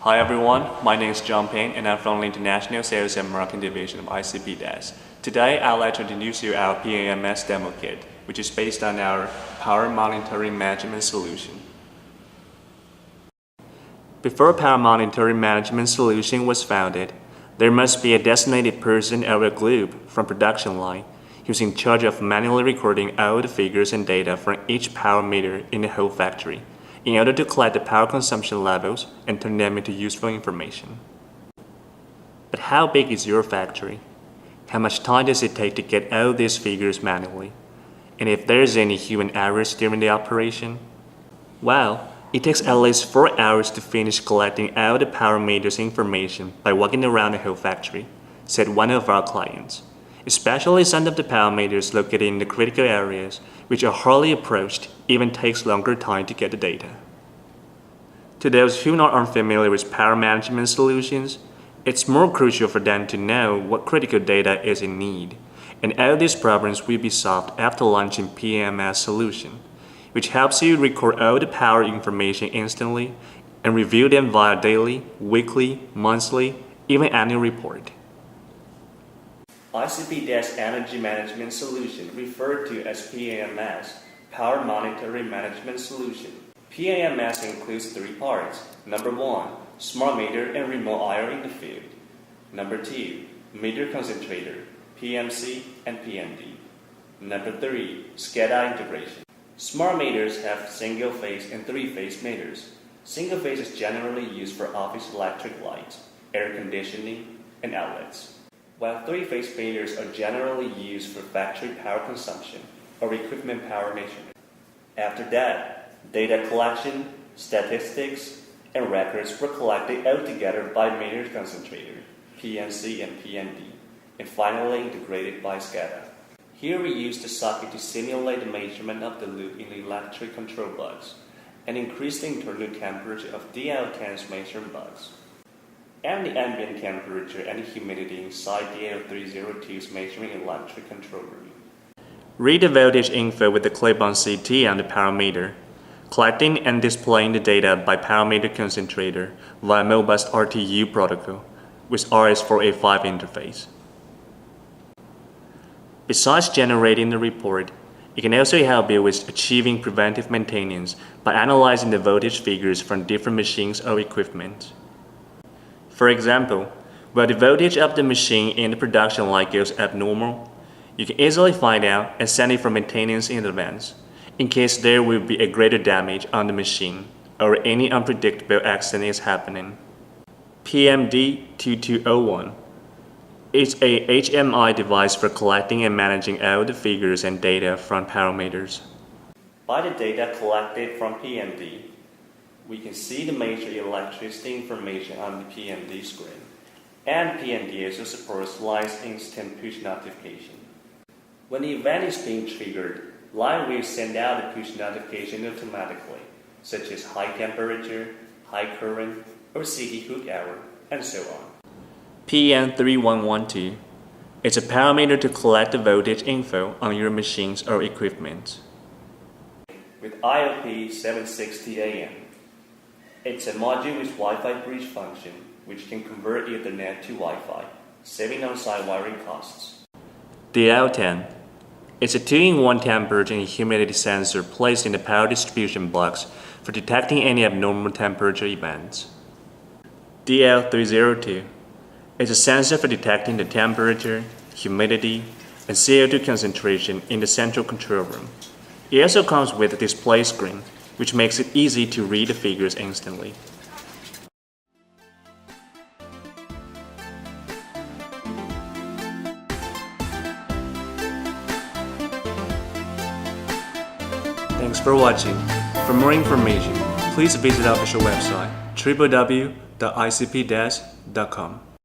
Hi everyone, my name is John Payne and I'm from the International Sales and Marketing Division of ICP-DAS. Today I'd like to introduce you our PMMS demo kit, which is based on our Power Monitoring Management solution. Before Power Monitoring Management solution was founded, there must be a designated person or a group from production line who's in charge of manually recording all the figures and data from each power meter in the whole factory, in order to collect the power consumption levels and turn them into useful information. But how big is your factory? How much time does it take to get all these figures manually? And if there's any human errors during the operation? Well, it takes at least 4 hours to finish collecting all the power meters information by walking around the whole factory, said one of our clients. Especially some of the power meters located in the critical areas, which are hardly approached, even takes longer time to get the data. To those who are unfamiliar with power management solutions, it's more crucial for them to know what critical data is in need, and all these problems will be solved after launching PMMS solution, which helps you record all the power information instantly and review them via daily, weekly, monthly, even annual report. ICP-DAS Energy Management Solution, referred to as PMMS, Power Monitoring Management Solution. PMMS includes 3 parts. Number 1, Smart Meter and Remote IR in the field. Number 2, Meter Concentrator, PMC and PMD. Number 3, SCADA integration. Smart meters have single-phase and 3-phase meters. Single-phase is generally used for office electric lights, air conditioning, and outlets, while 3-phase meters are generally used for factory power consumption or equipment power measurement. After that, data collection, statistics, and records were collected all together by Meter Concentrator, PMC and PMD, and finally integrated by SCADA. Here we use the socket to simulate the measurement of the loop in the electric control box and increase the internal temperature of DL10's measuring box, and the ambient temperature and humidity inside DL302's measuring electric control room. Read the voltage info with the clip-on CT on the power meter, collecting and displaying the data by power meter concentrator via Modbus RTU protocol with RS485 interface. Besides generating the report, it can also help you with achieving preventive maintenance by analyzing the voltage figures from different machines or equipment. For example, where the voltage of the machine in the production line goes abnormal, you can easily find out and send it for maintenance in advance, in case there will be a greater damage on the machine or any unpredictable accident is happening. PMD2201 is a HMI device for collecting and managing all the figures and data from power meters. By the data collected from PMD, we can see the major electricity information on the PMD screen, and PMD also supports line's instant push notification. When the event is being triggered, line will send out a push notification automatically, such as high temperature, high current, or city hook error, and so on. PM3112 is a power meter to collect the voltage info on your machines or equipment. With IOP 760AM, it's a module with Wi-Fi bridge function, which can convert Ethernet to Wi-Fi, saving on-site wiring costs. DL10 is a 2-in-1 temperature and humidity sensor placed in the power distribution box for detecting any abnormal temperature events. DL302 is a sensor for detecting the temperature, humidity, and CO2 concentration in the central control room. It also comes with a display screen, which makes it easy to read the figures instantly. Thanks for watching. For more information, please visit our official website, www.icpdas.com.